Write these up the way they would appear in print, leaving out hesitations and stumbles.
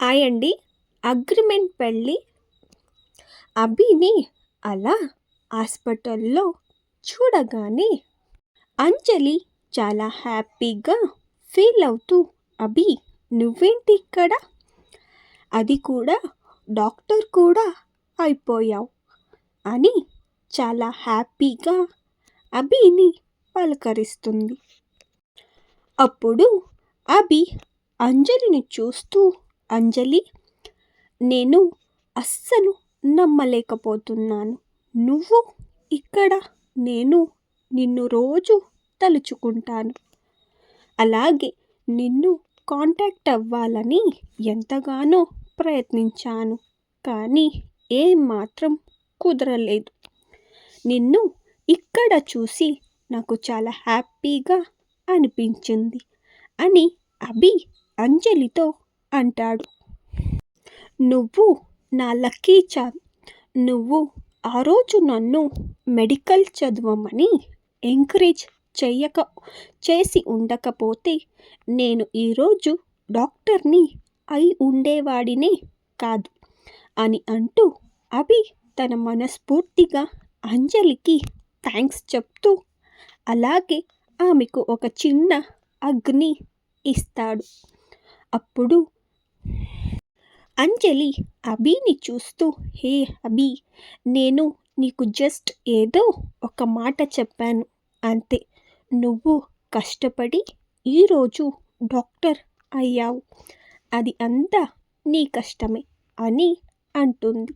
Hi అండి. Agreement పెళ్ళి అభిని అలా హాస్పిటల్లో చూడగానే అంజలి చాలా హ్యాపీగా ఫీల్ అవుతూ, అభి నువ్వేంటి ఇక్కడ, అది కూడా డాక్టర్ కూడా అయిపోయావు అని చాలా హ్యాపీగా అభిని పలకరిస్తుంది. అప్పుడు అభి అంజలిని చూస్తూ, అంజలి నేను అస్సలు నమ్మలేకపోతున్నాను, నువ్వు ఇక్కడ, నేను నిన్ను రోజు తలుచుకుంటాను, అలాగే నిన్ను కాంటాక్ట్ అవ్వాలని ఎంతగానో ప్రయత్నించాను, కానీ ఏమాత్రం కుదరలేదు. నిన్ను ఇక్కడ చూసి నాకు చాలా హ్యాపీగా అనిపించింది అని అభి అంజలితో అంటాడు. నువ్వు నా లక్కీ చార్మ్. నువ్వు ఆ రోజు నన్ను మెడికల్ చదవమని ఎంకరేజ్ చేసి ఉండకపోతే నేను ఈరోజు డాక్టర్ని అయి ఉండేవాడినే కాదు అని అంటూ అభి తన మనస్ఫూర్తిగా అంజలికి థ్యాంక్స్ చెప్తూ, అలాగే ఆమెకు ఒక చిన్న అగ్ని ఇస్తాడు. అప్పుడు అంజలి అభిని చూస్తూ, హే అభి, నేను నీకు జస్ట్ ఏదో ఒక మాట చెప్పాను అంతే, నువ్వు కష్టపడి ఈరోజు డాక్టర్ అయ్యావు, అది అంతా నీ కష్టమే అని అంటుంది.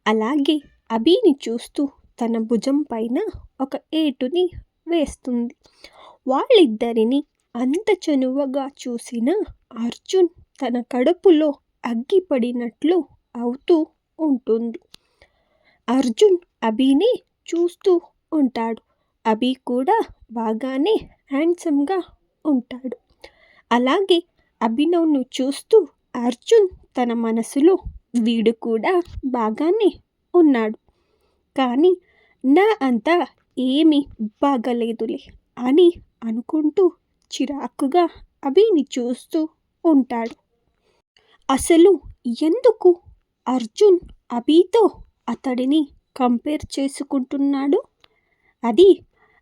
అలాగే అభిని చూస్తూ తన భుజం పైన ఒక ఏటుని వేస్తుంది. వాళ్ళిద్దరిని అంత చనువుగా చూసిన అర్జున్ తన కడుపులో అగ్గిపడినట్లు అవుతూ ఉంటుంది. అర్జున్ అభిని చూస్తూ ఉంటాడు. అభి కూడా బాగానే హ్యాండ్సమ్గా ఉంటాడు. అలాగే అభినవ్ను చూస్తూ అర్జున్ తన మనసులో వీడు కూడా బాగానే ఉన్నాడు, కానీ నా అంతా ఏమీ బాగలేదులే అని అనుకుంటూ చిరాకుగా అభిని చూస్తూ ఉంటాడు. అసలు ఎందుకు అర్జున్ అభితో అతడిని కంపేర్ చేసుకుంటున్నాడు? అది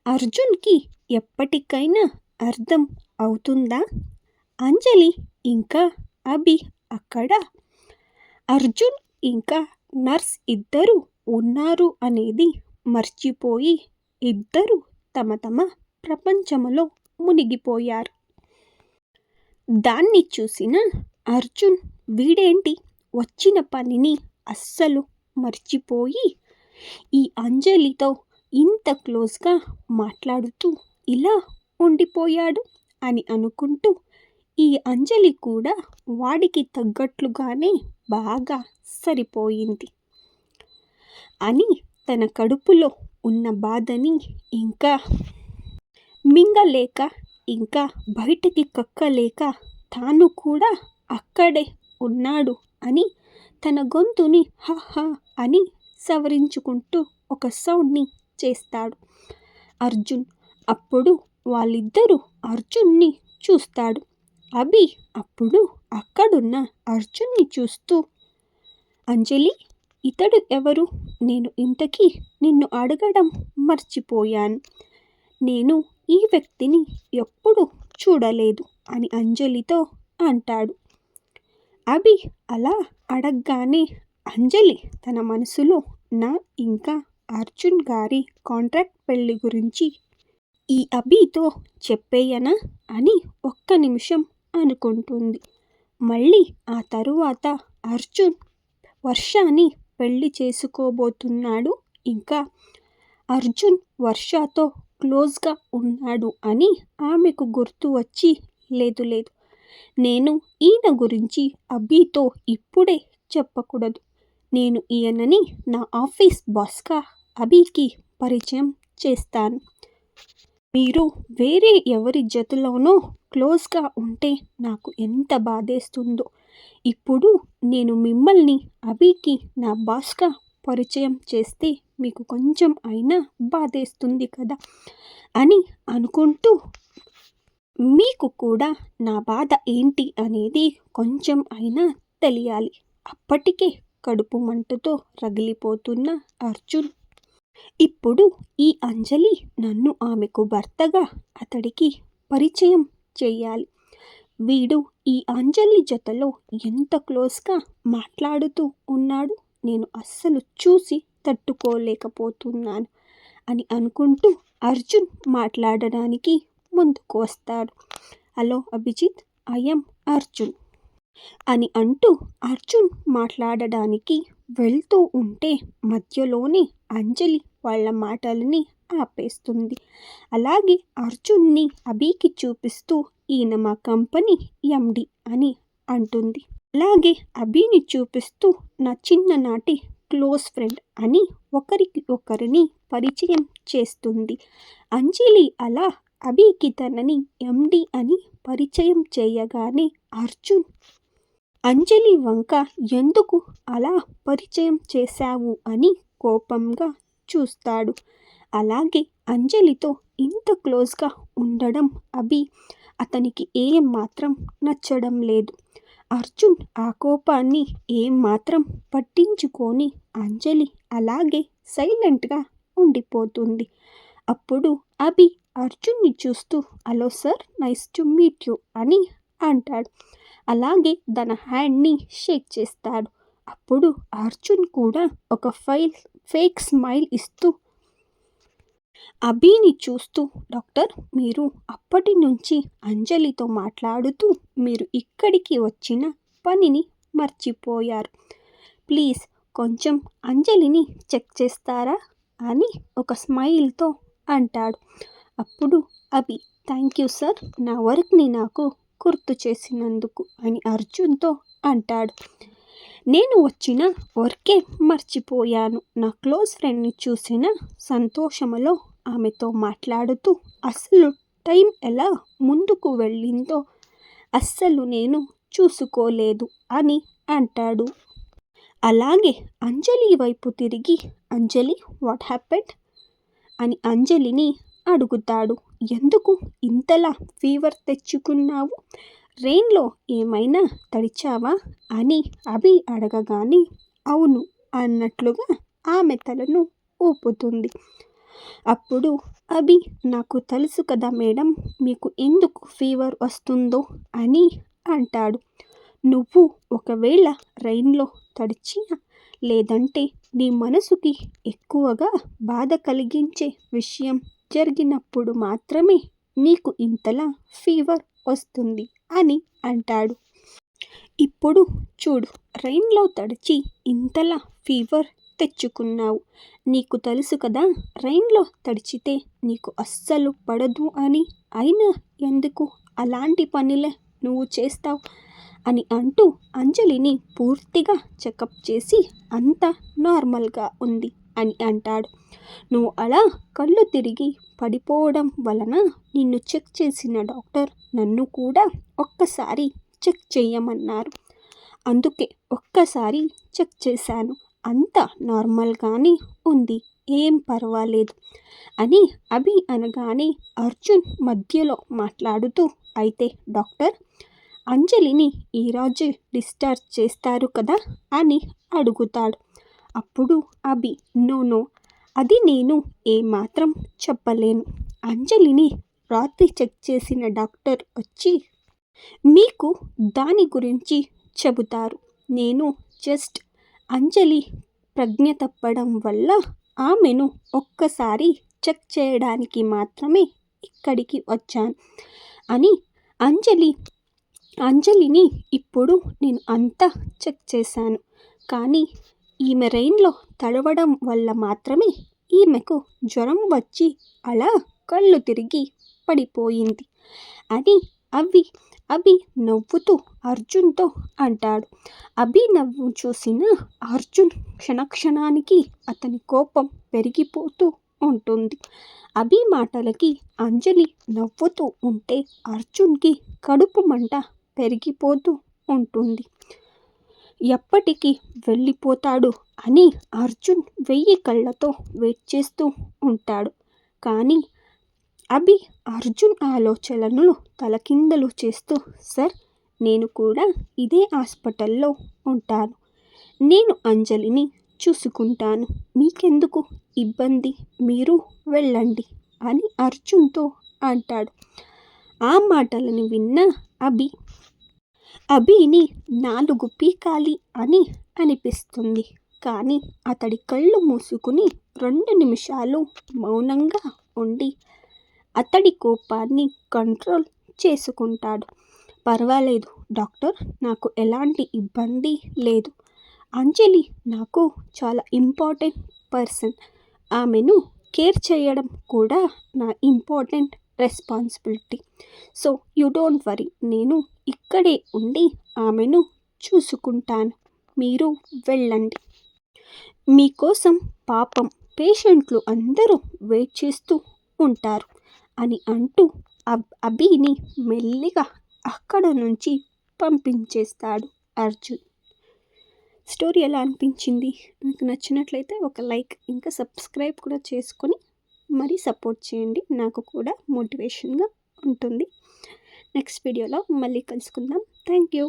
అర్జున్కి ఎప్పటికైనా అర్థం అవుతుందా? అంజలి ఇంకా అభి అక్కడ అర్జున్ ఇంకా నర్స్ ఇద్దరు ఉన్నారు అనేది మర్చిపోయి ఇద్దరు తమ తమ ప్రపంచంలో మునిగిపోయారు. దాన్ని చూసిన అర్జున్ వీడేంటి వచ్చిన పనిని అస్సలు మర్చిపోయి ఈ అంజలితో ఇంత క్లోజ్గా మాట్లాడుతూ ఇలా ఉండిపోయాడు అని అనుకుంటూ, ఈ అంజలి కూడా వాడికి తగ్గట్లుగానే బాగా సరిపోయింది అని తన కడుపులో ఉన్న బాధని ఇంకా మింగలేక, ఇంకా బయటికి కక్కలేక తాను కూడా అక్కడే ఉన్నాడు అని తన గొంతుని హహా అని సవరించుకుంటూ ఒక సౌండ్ని చేస్తాడు అర్జున్. అప్పుడు వాళ్ళిద్దరూ అర్జున్ని చూస్తాడు. అభి అప్పుడు అక్కడున్న అర్జున్ని చూస్తూ, అంజలి, ఇతడు ఎవరు? నేను ఇంతకీ నిన్ను అడగడం మర్చిపోయాను, నేను ఈ వ్యక్తిని ఎప్పుడు చూడలేదు అని అంజలితో అంటాడు. అభి అలా అడగగానే అంజలి తన మనసులో నా ఇంకా అర్జున్ గారి కాంట్రాక్ట్ పెళ్లి గురించి ఈ అభితో చెప్పేయనా అని ఒక్క నిమిషం అనుకుంటుంది. మళ్ళీ ఆ తరువాత అర్జున్ వర్షాని పెళ్లి చేసుకోబోతున్నాడు, ఇంకా అర్జున్ వర్షతో క్లోజ్గా ఉన్నాడు అని ఆమెకు గుర్తు వచ్చి, లేదు లేదు, నేను ఈయన గురించి అభితో ఇప్పుడే చెప్పకూడదు, నేను ఈయనని నా ఆఫీస్ బాస్గా అభికి పరిచయం చేస్తాను, మీరు వేరే ఎవరి జతలోనో క్లోజ్గా ఉంటే నాకు ఎంత బాధేస్తుందో, ఇప్పుడు నేను మిమ్మల్ని అభికి నా బాస్గా పరిచయం చేస్తే మీకు కొంచెం అయినా బాధేస్తుంది కదా అని అనుకుంటూ, మీకు కూడా నా బాధ ఏంటి అనేది కొంచెం అయినా తెలియాలి. అప్పటికే కడుపు మంటతో రగిలిపోతున్న అర్జున్, ఇప్పుడు ఈ అంజలి నన్ను ఆమెకు భర్తగా అతడికి పరిచయం చెయ్యాలి. వీడు ఈ అంజలి జతలో ఎంత క్లోజ్గా మాట్లాడుతూ ఉన్నాడు, నేను అస్సలు చూసి తట్టుకోలేకపోతున్నాను అని అనుకుంటూ అర్జున్ మాట్లాడడానికి ముందుకు వస్తాడు. హలో అభిజిత్, ఐఎమ్ అర్జున్ అని అంటూ అర్జున్ మాట్లాడడానికి వెళ్తూ ఉంటే మధ్యలోనే అంజలి వాళ్ళ మాటలని ఆపేస్తుంది. అలాగే అర్జున్ని అభికి చూపిస్తూ ఈయన మా కంపెనీ ఎండి అని అంటుంది. అలాగే అభిని చూపిస్తూ నా చిన్ననాటి క్లోజ్ ఫ్రెండ్ అని ఒకరికి ఒకరిని పరిచయం చేస్తుంది. అంజలి అలా అభికి తనని ఎండి అని పరిచయం చేయగానే అర్జున్ అంజలి వంక ఎందుకు అలా పరిచయం చేశావు అని కోపంగా చూస్తాడు. అలాగే అంజలితో ఇంత క్లోజ్గా ఉండడం అతనికి ఏం మాత్రం నచ్చడం లేదు. అర్జున్ ఆ కోపాన్ని ఏం మాత్రం పట్టించుకొని అంజలి అలాగే సైలెంట్గా ఉండిపోతుంది. అప్పుడు అర్జున్ని చూస్తూ hello sir, nice to meet you అని అంటాడు. అలాగే తన హ్యాండ్ని షేక్ చేస్తాడు. అప్పుడు అర్జున్ కూడా ఒక ఫేక్ స్మైల్ ఇస్తూ అభిని చూస్తూ, డాక్టర్, మీరు అప్పటి నుంచి అంజలితో మాట్లాడుతూ మీరు ఇక్కడికి వచ్చిన పనిని మర్చిపోయారు. ప్లీజ్ కొంచెం అంజలిని చెక్ చేస్తారా అని ఒక స్మైల్తో అంటాడు. అప్పుడు థ్యాంక్ యూ సార్, నా వర్క్ని నాకు గుర్తు చేసినందుకు అని అర్జున్తో అంటాడు. నేను వచ్చిన వర్కే మర్చిపోయాను. నా క్లోజ్ ఫ్రెండ్ని చూసిన సంతోషంలో ఆమెతో మాట్లాడుతూ అసలు టైం ఎలా ముందుకు వెళ్ళిందో అస్సలు నేను చూసుకోలేదు అని అంటాడు. అలాగే అంజలి వైపు తిరిగి అంజలి, వాట్ హ్యాపెండ్ అని అంజలిని అడుగుతాడు. ఎందుకు ఇంతలా ఫీవర్ తెచ్చుకున్నావు? రెయిన్లో ఏమైనా తడిచావా అని అడగగానే అవును అన్నట్లుగా ఆమె తలను ఊపుతుంది. అప్పుడు నాకు తెలుసు కదా మేడం, మీకు ఎందుకు ఫీవర్ వస్తుందో అని అంటాడు. నువ్వు ఒకవేళ రెయిన్లో తడిచినా లేదంటే నీ మనసుకి ఎక్కువగా బాధ కలిగించే విషయం జరిగినప్పుడు మాత్రమే నీకు ఇంతలా ఫీవర్ వస్తుంది అని అంటాడు. ఇప్పుడు చూడు, రెయిన్లో తడిచి ఇంతలా ఫీవర్ తెచ్చుకున్నావు. నీకు తెలుసు కదా రెయిన్లో తడిచితే నీకు అస్సలు పడదు అని, అయినా ఎందుకు అలాంటి పనులే నువ్వు చేస్తావు అని అంటూ అంజలిని పూర్తిగా చెకప్ చేసి అంతా నార్మల్గా ఉంది అని అంటాడు. నువ్వు అలా కళ్ళు తిరిగి పడిపోవడం వలన నిన్ను చెక్ చేసిన డాక్టర్ నన్ను కూడా ఒక్కసారి చెక్ చేయమన్నారు. అందుకే ఒక్కసారి చెక్ చేశాను. అంతా నార్మల్గానే ఉంది, ఏం పర్వాలేదు అని అనగానే అర్జున్ మధ్యలో మాట్లాడుతూ, అయితే డాక్టర్, అంజలిని ఈరోజు డిశ్చార్జ్ చేస్తారు కదా అని అడుగుతాడు. అప్పుడు నో, అది నేను ఏమాత్రం చెప్పలేను. అంజలిని రాత్రి చెక్ చేసిన డాక్టర్ వచ్చి మీకు దాని గురించి చెబుతారు. నేను జస్ట్ అంజలి ప్రజ్ఞ తప్పడం వల్ల ఆమెను ఒక్కసారి చెక్ చేయడానికి మాత్రమే ఇక్కడికి వచ్చాను అని అంజలిని ఇప్పుడు నేను అంతా చెక్ చేశాను, కానీ ఈమె రెయిన్లో తడవడం వల్ల మాత్రమే ఈమెకు జ్వరం వచ్చి అలా కళ్ళు తిరిగి పడిపోయింది అని నవ్వుతూ అర్జున్తో అంటాడు. నవ్వు చూసిన అర్జున్ క్షణానికి అతని కోపం పెరిగిపోతూ ఉంటుంది. మాటలకి అంజలి నవ్వుతూ ఉంటే అర్జున్కి కడుపు మంట పెరిగిపోతూ ఉంటుంది. ఎప్పటికీ వెళ్ళిపోతాడు అని అర్జున్ 1000 కళ్ళతో వెయిట్ చేస్తూ ఉంటాడు. కానీ అర్జున్ ఆలోచనలను తలకిందలు చేస్తూ, సార్, నేను కూడా ఇదే హాస్పిటల్లో ఉంటాను. నేను అంజలిని చూసుకుంటాను. మీకెందుకు ఇబ్బంది, మీరు వెళ్ళండి అని అర్జున్తో అంటాడు. ఆ మాటలను విన్న అభిని 4 పీకాలి అని అనిపిస్తుంది. కానీ అతడి కళ్ళు మూసుకుని 2 నిమిషాలు మౌనంగా ఉండి అతడి కోపాన్ని కంట్రోల్ చేసుకుంటాడు. పర్వాలేదు డాక్టర్, నాకు ఎలాంటి ఇబ్బంది లేదు. అంజలి నాకు చాలా ఇంపార్టెంట్ పర్సన్. ఆమెను కేర్ చేయడం కూడా నా important responsibility. So you don't worry, నేను ఇక్కడే ఉండి ఆమెను చూసుకుంటాను. మీరు వెళ్ళండి. మీకోసం పాపం పేషెంట్లు అందరూ వెయిట్ చేస్తూ ఉంటారు అని అంటూ అభిని మెల్లిగా అక్కడ నుంచి పంపించేస్తాడు అర్జున్. స్టోరీ ఎలా అనిపించింది? మీకు నచ్చినట్లయితే ఒక లైక్ ఇంకా సబ్స్క్రైబ్ కూడా చేసుకొని మరీ సపోర్ట్ చేయండి. నాకు కూడా మోటివేషన్గా ఉంటుంది. నెక్స్ట్ వీడియోలో మళ్ళీ కలుసుకుందాం. Thank you.